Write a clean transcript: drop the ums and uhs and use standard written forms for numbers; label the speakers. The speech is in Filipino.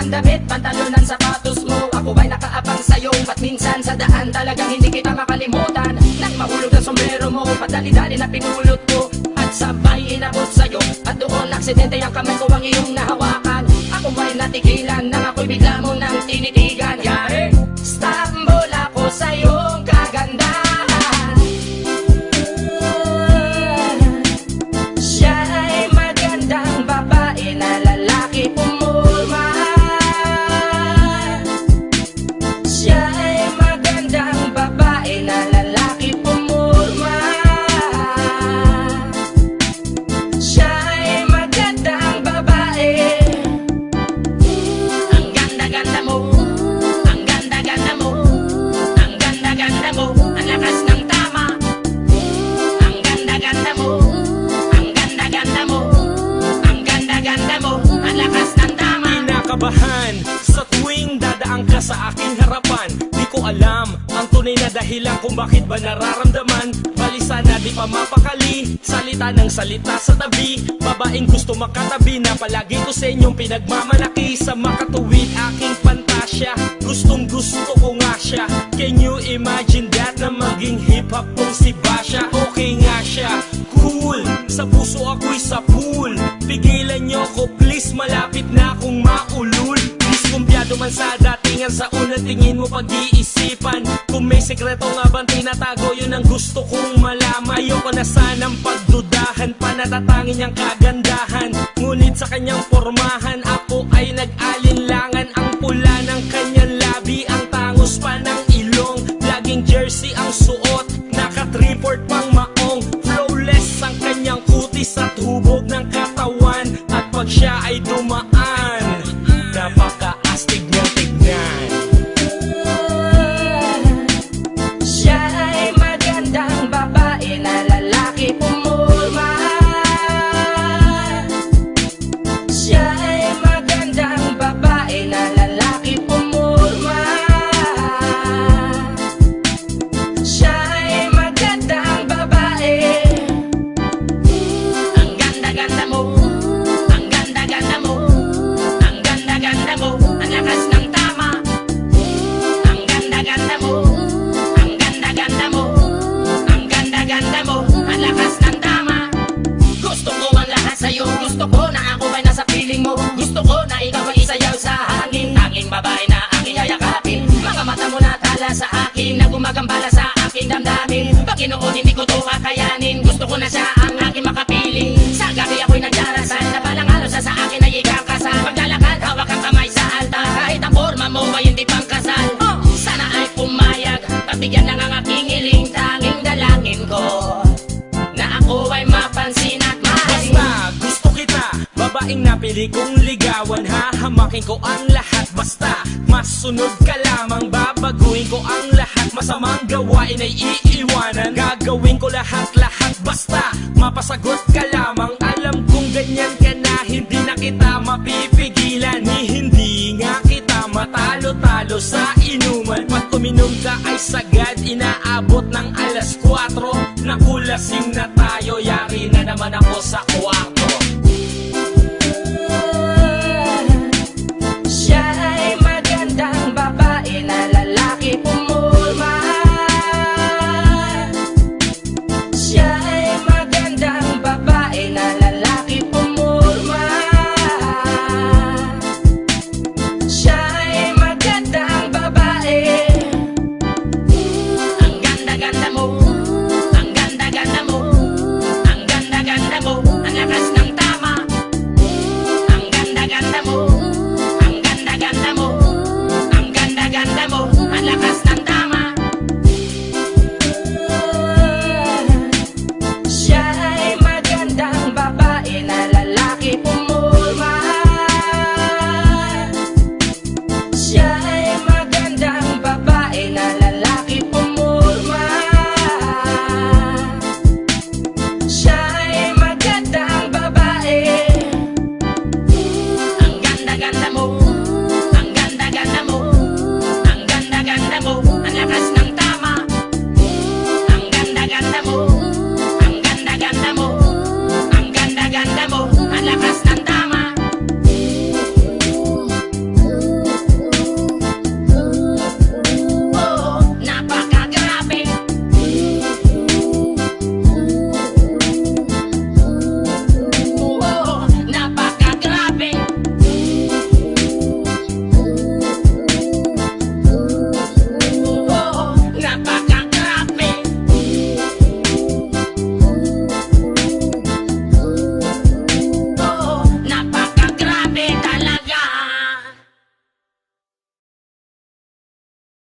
Speaker 1: ang damit, pantalonan, sapatos mo. Ako ay nakaabang sa'yo, ba't minsan sa daan talagang hindi kita makalimutan. Nang mahulog ang sombrero mo, padali-dali na pinulot ko at sabay inabot sa'yo. At doon aksidente ang kamay ko ang iyong nahawakan. Ako ay natigilan nang ako'y bigla mo nang tinitigan. Yari, stambol ako sa iyong kagandahan. Siya ay magandang babae na lalaki pumulma. Siya ay magandang babae na lalaki pumulma. Siya ay magandang babae. Ang ganda-ganda mo, ang ganda-ganda mo, ang ganda-ganda mo, ang lakas ng tama. Ang ganda-ganda mo, ang ganda-ganda mo, ang ganda-ganda mo, ang lakas ng tama.
Speaker 2: Kinakabahan sa tuwing dadaan ka sa aking harapan. Di ko alam ang tunay na dahilan kung bakit ba nararamdaman. Bali sana di pa mapakali, salita ng salita sa tabi. Babaeng gusto makatabi na palagi ko sa inyong pinagmamalaki. Sa makatuwid aking pantasya, gustong gusto ko nga siya. Can you imagine that na maging hip-hop kong si Basha? Okay nga siya, cool, sa puso ako'y sa pool. Pigilan nyo ko please, malapit na akong maulul. Diskumpiyado man sa datingan, sa unang tingin mo pag-iisipan. Kung may sekreto nga bang tinatago, yun ang gusto kong malaman. Ayoko na sanang pagdudahan pa, natatangin niyang kagandahan. Ngunit sa kanyang pormahan, ako ay nag-alinlangan. Ang pula ng kanyang labi, ang tangos pa ng ilong. Laging jersey ang suot, naka-3-port pang maong. Flawless ang kanyang kutis at hubog ng katawan. At pag siya ay dumaan, napaka-astig niyang tignan.
Speaker 1: Siya ay magandang babae na lalaki pumulma. Siya ay magandang babae na lalaki pumulma. Siya ay magandang babae. Ang ganda-ganda mo, ang ganda-ganda mo, ang ganda-ganda mo, ang lakas ng tama. Ang ganda-ganda mo, ang ganda-ganda mo, ang ganda-ganda mo, ang lakas ng tama. Gusto ko ang lahat sa'yo, gusto ko na ako ay nasa piling mo. Gusto ko na ikaw ay isayaw sa hangin, tanging babae na aking yayakapin. Mga mata mo na tala sa akin, na gumagambala sa aking damdamin. Panginoon, hindi ko to kakayanin, gusto ko na siya ang aking makapiling. Sa gabi ako'y nagdarasal, na palang halos sa akin ay ikakasal. Maglalakad, hawak ang kamay sa altar, kahit ang forma mo ay hindi pang kasal. Sana ay pumayag, pagbigyan lang ang aking hiling. Tanging dalangin ko na ako ay mapansin at mahalin.
Speaker 2: Basta gusto kita, babaeng napili kong ligawan. Hahamakin ko ang lahat, basta masunod ka lamang. Babaguhin ko ang lahat, masamang gawain ay iiwanan. Gagawin ko lahat-lahat, basta mapasagot ka lamang. Alam kong ganyan ka na, hindi na kita mapipigilan. Hindi nga kita matalo-talo sa inuman. Pag uminom ka ay sagad, inaabot ng alas 4. Nakulasing na tayo, yari na naman ako sa 4.